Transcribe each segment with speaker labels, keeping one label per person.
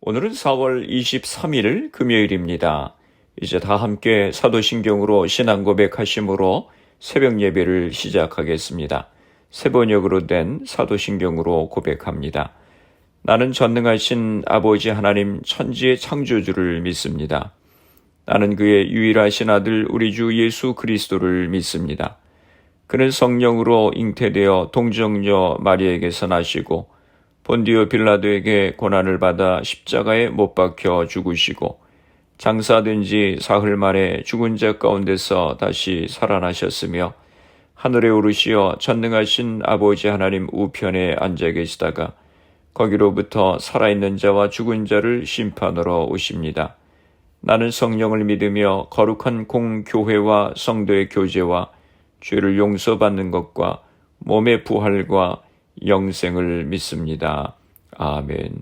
Speaker 1: 오늘은 4월 23일 금요일입니다. 이제 다 함께 사도신경으로 신앙 고백하심으로 새벽 예배를 시작하겠습니다. 세 번역으로 된 사도신경으로 고백합니다. 나는 전능하신 아버지 하나님 천지의 창조주를 믿습니다. 나는 그의 유일하신 아들 우리 주 예수 그리스도를 믿습니다. 그는 성령으로 잉태되어 동정녀 마리아에게서 나시고 본디오 빌라도에게 고난을 받아 십자가에 못 박혀 죽으시고 장사된 지 사흘 만에 죽은 자 가운데서 다시 살아나셨으며 하늘에 오르시어 전능하신 아버지 하나님 우편에 앉아 계시다가 거기로부터 살아있는 자와 죽은 자를 심판하러 오십니다. 나는 성령을 믿으며 거룩한 공교회와 성도의 교제와 죄를 용서받는 것과 몸의 부활과 영생을 믿습니다. 아멘.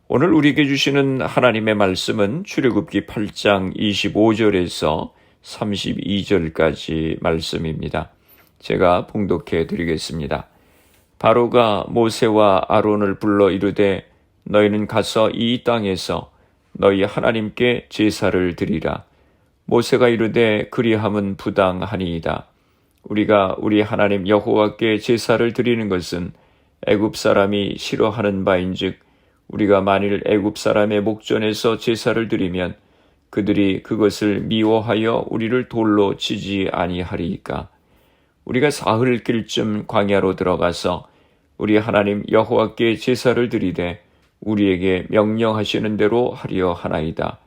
Speaker 1: 오늘 우리에게 주시는 하나님의 말씀은 출애굽기 8장 25절에서 32절까지 말씀입니다. 제가 봉독해 드리겠습니다. 바로가 모세와 아론을 불러 이르되 너희는 가서 이 땅에서 너희 하나님께 제사를 드리라. 모세가 이르되 그리함은 부당하니이다. 우리가 우리 하나님 여호와께 제사를 드리는 것은 애굽 사람이 싫어하는 바인즉 우리가 만일 애굽 사람의 목전에서 제사를 드리면 그들이 그것을 미워하여 우리를 돌로 치지 아니하리이까. 우리가 사흘길쯤 광야로 들어가서 우리 하나님 여호와께 제사를 드리되 우리에게 명령하시는 대로 하려 하나이다.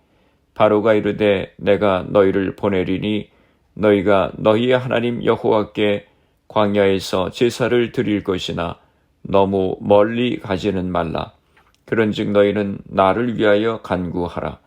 Speaker 1: 바로가 이르되 내가 너희를 보내리니 너희가 너희의 하나님 여호와께 광야에서 제사를 드릴 것이나 너무 멀리 가지는 말라. 그런즉 너희는 나를 위하여 간구하라.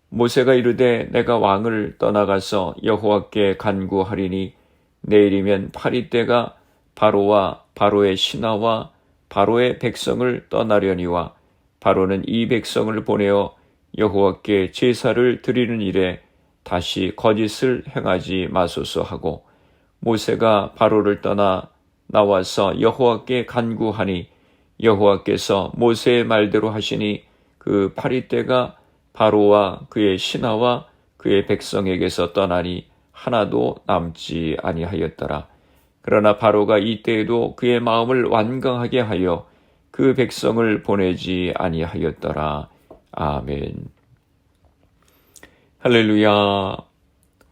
Speaker 1: 모세가 이르되 내가 왕을 떠나가서 여호와께 간구하리니 내일이면 파리떼가 바로와 바로의 신하와 바로의 백성을 떠나려니와 바로는 이 백성을 보내어 여호와께 제사를 드리는 일에 다시 거짓을 행하지 마소서 하고 모세가 바로를 떠나 나와서 여호와께 간구하니 여호와께서 모세의 말대로 하시니 그 파리떼가 바로와 그의 신하와 그의 백성에게서 떠나니 하나도 남지 아니하였더라. 그러나 바로가 이때에도 그의 마음을 완강하게 하여 그 백성을 보내지 아니하였더라. 아멘. 할렐루야.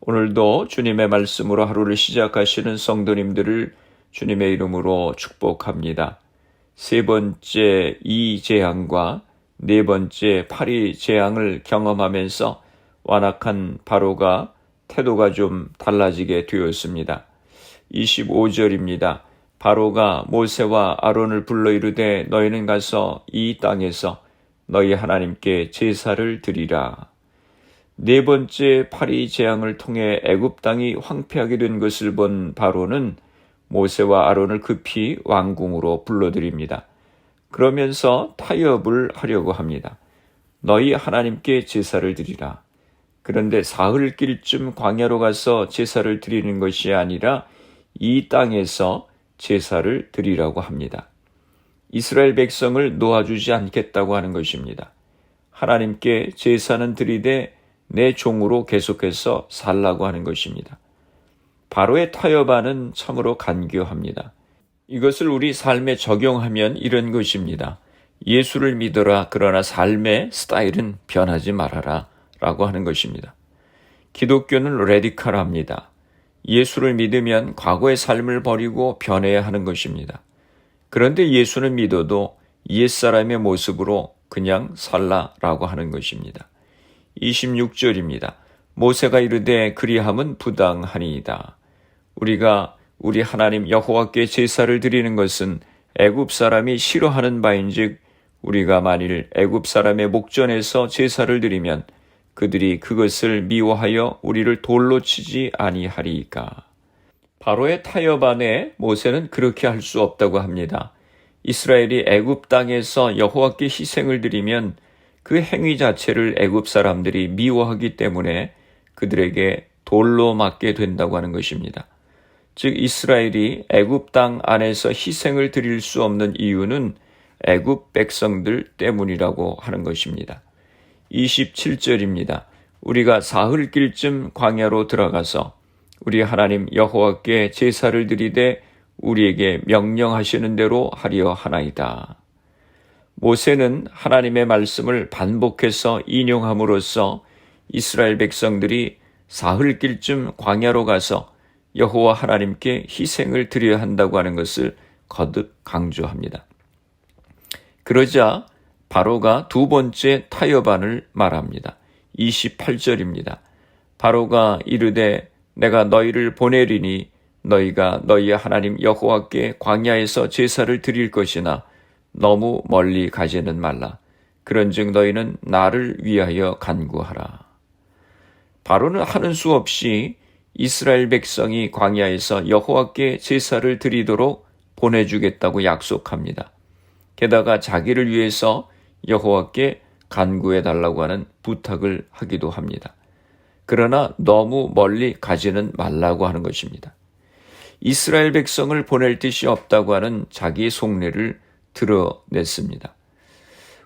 Speaker 1: 오늘도 주님의 말씀으로 하루를 시작하시는 성도님들을 주님의 이름으로 축복합니다. 세 번째 이 재앙과 네 번째 파리 재앙을 경험하면서 완악한 바로가 태도가 좀 달라지게 되었습니다. 25절입니다. 바로가 모세와 아론을 불러 이르되 너희는 가서 이 땅에서 너희 하나님께 제사를 드리라. 네 번째 파리 재앙을 통해 애굽 땅이 황폐하게 된 것을 본 바로는 모세와 아론을 급히 왕궁으로 불러들입니다. 그러면서 타협을 하려고 합니다. 너희 하나님께 제사를 드리라. 그런데 사흘길쯤 광야로 가서 제사를 드리는 것이 아니라 이 땅에서 제사를 드리라고 합니다. 이스라엘 백성을 놓아주지 않겠다고 하는 것입니다. 하나님께 제사는 드리되 내 종으로 계속해서 살라고 하는 것입니다. 바로의 타협안은 참으로 간교합니다. 이것을 우리 삶에 적용하면 이런 것입니다. 예수를 믿어라. 그러나 삶의 스타일은 변하지 말아라. 라고 하는 것입니다. 기독교는 레디컬합니다. 예수를 믿으면 과거의 삶을 버리고 변해야 하는 것입니다. 그런데 예수는 믿어도 옛사람의 모습으로 그냥 살라라고 하는 것입니다. 26절입니다. 모세가 이르되 그리함은 부당하니이다. 우리가 우리 하나님 여호와께 제사를 드리는 것은 애굽 사람이 싫어하는 바인즉 우리가 만일 애굽 사람의 목전에서 제사를 드리면 그들이 그것을 미워하여 우리를 돌로 치지 아니하리이까. 바로의 타협 안에 모세는 그렇게 할 수 없다고 합니다. 이스라엘이 애굽 땅에서 여호와께 희생을 드리면 그 행위 자체를 애굽 사람들이 미워하기 때문에 그들에게 돌로 맞게 된다고 하는 것입니다. 즉 이스라엘이 애굽 땅 안에서 희생을 드릴 수 없는 이유는 애굽 백성들 때문이라고 하는 것입니다. 27절입니다. 우리가 사흘길쯤 광야로 들어가서 우리 하나님 여호와께 제사를 드리되 우리에게 명령하시는 대로 하려 하나이다. 모세는 하나님의 말씀을 반복해서 인용함으로써 이스라엘 백성들이 사흘길쯤 광야로 가서 여호와 하나님께 희생을 드려야 한다고 하는 것을 거듭 강조합니다. 그러자 바로가 두 번째 타협안을 말합니다. 28절입니다. 바로가 이르되 내가 너희를 보내리니 너희가 너희의 하나님 여호와께 광야에서 제사를 드릴 것이나 너무 멀리 가지는 말라. 그런즉 너희는 나를 위하여 간구하라. 바로는 하는 수 없이 이스라엘 백성이 광야에서 여호와께 제사를 드리도록 보내주겠다고 약속합니다. 게다가 자기를 위해서 여호와께 간구해 달라고 하는 부탁을 하기도 합니다. 그러나 너무 멀리 가지는 말라고 하는 것입니다. 이스라엘 백성을 보낼 뜻이 없다고 하는 자기의 속내를 드러냈습니다.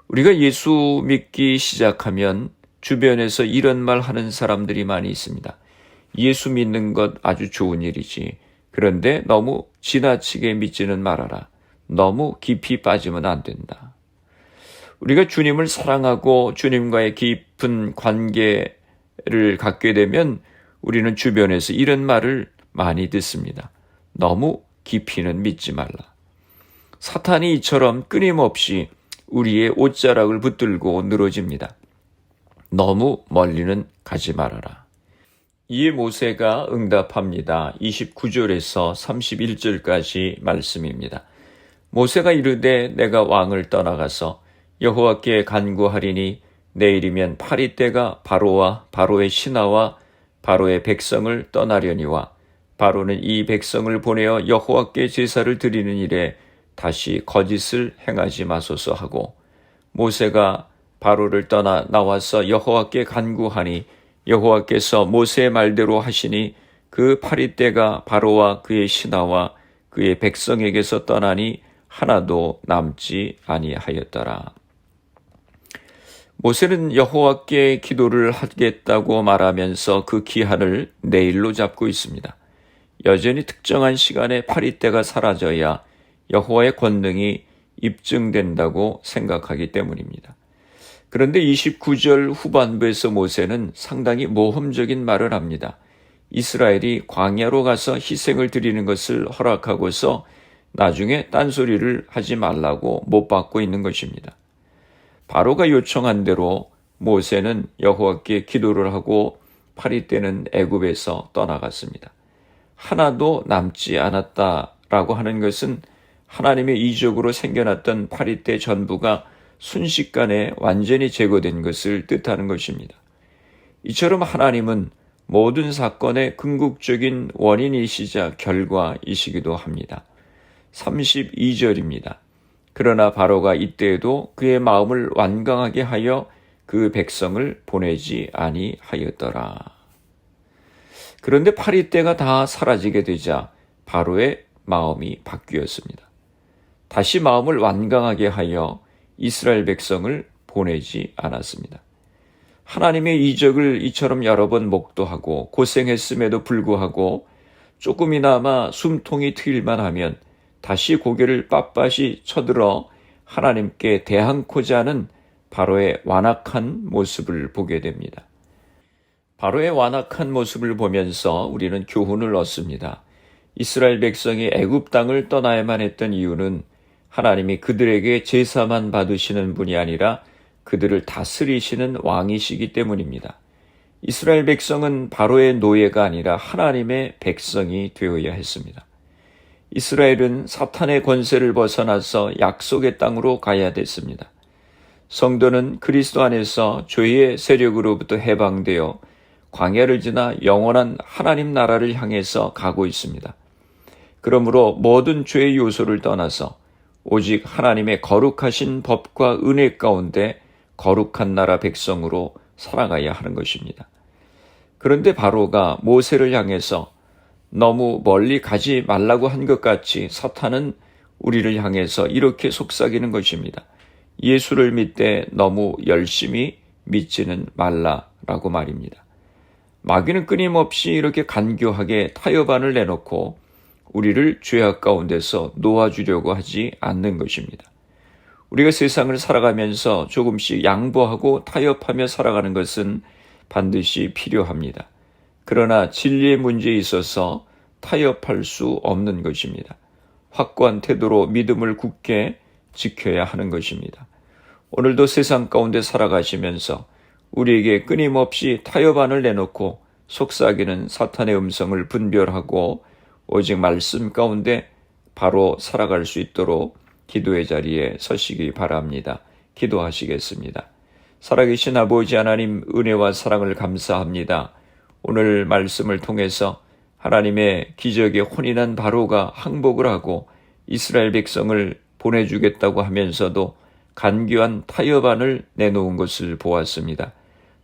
Speaker 1: 우리가 예수 믿기 시작하면 주변에서 이런 말 하는 사람들이 많이 있습니다. 예수 믿는 것 아주 좋은 일이지. 그런데 너무 지나치게 믿지는 말아라. 너무 깊이 빠지면 안 된다. 우리가 주님을 사랑하고 주님과의 깊은 관계를 갖게 되면 우리는 주변에서 이런 말을 많이 듣습니다. 너무 깊이는 믿지 말라. 사탄이 이처럼 끊임없이 우리의 옷자락을 붙들고 늘어집니다. 너무 멀리는 가지 말아라. 이에 모세가 응답합니다. 29절에서 31절까지 말씀입니다. 모세가 이르되 내가 왕을 떠나가서 여호와께 간구하리니 내일이면 파리떼가 바로와 바로의 신하와 바로의 백성을 떠나려니와 바로는 이 백성을 보내어 여호와께 제사를 드리는 일에 다시 거짓을 행하지 마소서 하고 모세가 바로를 떠나 나와서 여호와께 간구하니 여호와께서 모세의 말대로 하시니 그 파리떼가 바로와 그의 신하와 그의 백성에게서 떠나니 하나도 남지 아니하였더라. 모세는 여호와께 기도를 하겠다고 말하면서 그 기한을 내일로 잡고 있습니다. 여전히 특정한 시간에 파리떼가 사라져야 여호와의 권능이 입증된다고 생각하기 때문입니다. 그런데 29절 후반부에서 모세는 상당히 모험적인 말을 합니다. 이스라엘이 광야로 가서 희생을 드리는 것을 허락하고서 나중에 딴소리를 하지 말라고 못 받고 있는 것입니다. 바로가 요청한 대로 모세는 여호와께 기도를 하고 파리떼는 애굽에서 떠나갔습니다. 하나도 남지 않았다라고 하는 것은 하나님의 이적으로 생겨났던 파리떼 전부가 순식간에 완전히 제거된 것을 뜻하는 것입니다. 이처럼 하나님은 모든 사건의 궁극적인 원인이시자 결과이시기도 합니다. 32절입니다. 그러나 바로가 이때에도 그의 마음을 완강하게 하여 그 백성을 보내지 아니하였더라. 그런데 파리떼가 다 사라지게 되자 바로의 마음이 바뀌었습니다. 다시 마음을 완강하게 하여 이스라엘 백성을 보내지 않았습니다. 하나님의 이적을 이처럼 여러 번 목도하고 고생했음에도 불구하고 조금이나마 숨통이 트일만 하면 다시 고개를 빳빳이 쳐들어 하나님께 대항코자 하는 바로의 완악한 모습을 보게 됩니다. 바로의 완악한 모습을 보면서 우리는 교훈을 얻습니다. 이스라엘 백성이 애굽 땅을 떠나야만 했던 이유는 하나님이 그들에게 제사만 받으시는 분이 아니라 그들을 다스리시는 왕이시기 때문입니다. 이스라엘 백성은 바로의 노예가 아니라 하나님의 백성이 되어야 했습니다. 이스라엘은 사탄의 권세를 벗어나서 약속의 땅으로 가야 됐습니다. 성도는 그리스도 안에서 죄의 세력으로부터 해방되어 광야를 지나 영원한 하나님 나라를 향해서 가고 있습니다. 그러므로 모든 죄의 요소를 떠나서 오직 하나님의 거룩하신 법과 은혜 가운데 거룩한 나라 백성으로 살아가야 하는 것입니다. 그런데 바로가 모세를 향해서 너무 멀리 가지 말라고 한 것 같이 사탄은 우리를 향해서 이렇게 속삭이는 것입니다. 예수를 믿되 너무 열심히 믿지는 말라라고 말입니다. 마귀는 끊임없이 이렇게 간교하게 타협안을 내놓고 우리를 죄악 가운데서 놓아주려고 하지 않는 것입니다. 우리가 세상을 살아가면서 조금씩 양보하고 타협하며 살아가는 것은 반드시 필요합니다. 그러나 진리의 문제에 있어서 타협할 수 없는 것입니다. 확고한 태도로 믿음을 굳게 지켜야 하는 것입니다. 오늘도 세상 가운데 살아가시면서 우리에게 끊임없이 타협안을 내놓고 속삭이는 사탄의 음성을 분별하고 오직 말씀 가운데 바로 살아갈 수 있도록 기도의 자리에 서시기 바랍니다. 기도하시겠습니다. 살아계신 아버지 하나님, 은혜와 사랑을 감사합니다. 오늘 말씀을 통해서 하나님의 기적의 혼인한 바로가 항복을 하고 이스라엘 백성을 보내주겠다고 하면서도 간교한 타협안을 내놓은 것을 보았습니다.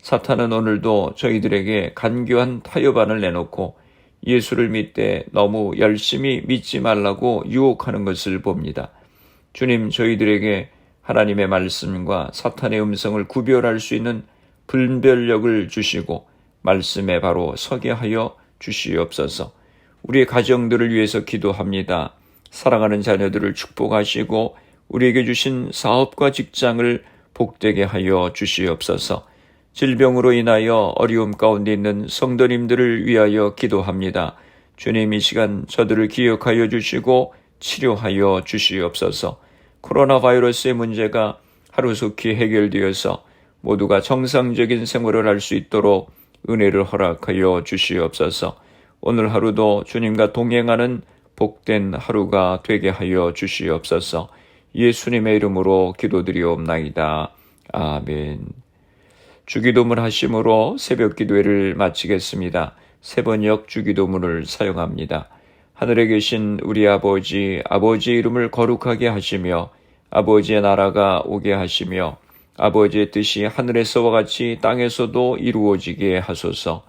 Speaker 1: 사탄은 오늘도 저희들에게 간교한 타협안을 내놓고 예수를 믿되 너무 열심히 믿지 말라고 유혹하는 것을 봅니다. 주님, 저희들에게 하나님의 말씀과 사탄의 음성을 구별할 수 있는 분별력을 주시고 말씀에 바로 서게 하여 주시옵소서. 우리의 가정들을 위해서 기도합니다. 사랑하는 자녀들을 축복하시고 우리에게 주신 사업과 직장을 복되게 하여 주시옵소서. 질병으로 인하여 어려움 가운데 있는 성도님들을 위하여 기도합니다. 주님, 이 시간 저들을 기억하여 주시고 치료하여 주시옵소서. 코로나 바이러스의 문제가 하루속히 해결되어서 모두가 정상적인 생활을 할 수 있도록 은혜를 허락하여 주시옵소서. 오늘 하루도 주님과 동행하는 복된 하루가 되게 하여 주시옵소서. 예수님의 이름으로 기도드리옵나이다. 아멘. 주기도문 하심으로 새벽 기도회를 마치겠습니다. 세번역 주기도문을 사용합니다. 하늘에 계신 우리 아버지, 아버지의 이름을 거룩하게 하시며 아버지의 나라가 오게 하시며 아버지의 뜻이 하늘에서와 같이 땅에서도 이루어지게 하소서.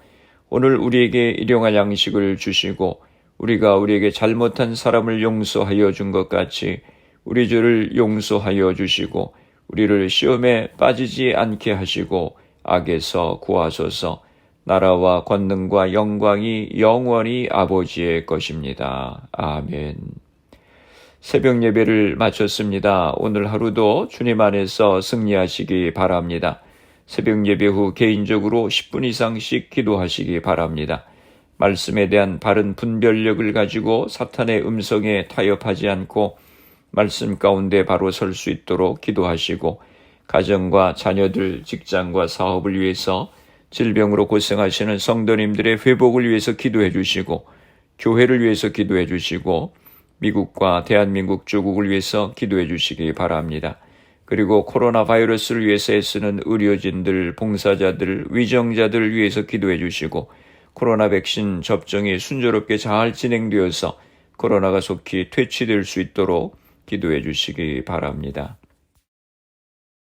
Speaker 1: 오늘 우리에게 일용할 양식을 주시고 우리가 우리에게 잘못한 사람을 용서하여 준 것 같이 우리 죄를 용서하여 주시고 우리를 시험에 빠지지 않게 하시고 악에서 구하소서. 나라와 권능과 영광이 영원히 아버지의 것입니다. 아멘. 새벽 예배를 마쳤습니다. 오늘 하루도 주님 안에서 승리하시기 바랍니다. 새벽 예배 후 개인적으로 10분 이상씩 기도하시기 바랍니다. 말씀에 대한 바른 분별력을 가지고 사탄의 음성에 타협하지 않고 말씀 가운데 바로 설 수 있도록 기도하시고 가정과 자녀들, 직장과 사업을 위해서 질병으로 고생하시는 성도님들의 회복을 위해서 기도해 주시고 교회를 위해서 기도해 주시고 미국과 대한민국 조국을 위해서 기도해 주시기 바랍니다. 그리고 코로나 바이러스를 위해서 애쓰는 의료진들, 봉사자들, 위정자들을 위해서 기도해 주시고 코로나 백신 접종이 순조롭게 잘 진행되어서 코로나가 속히 퇴치될 수 있도록 기도해 주시기 바랍니다.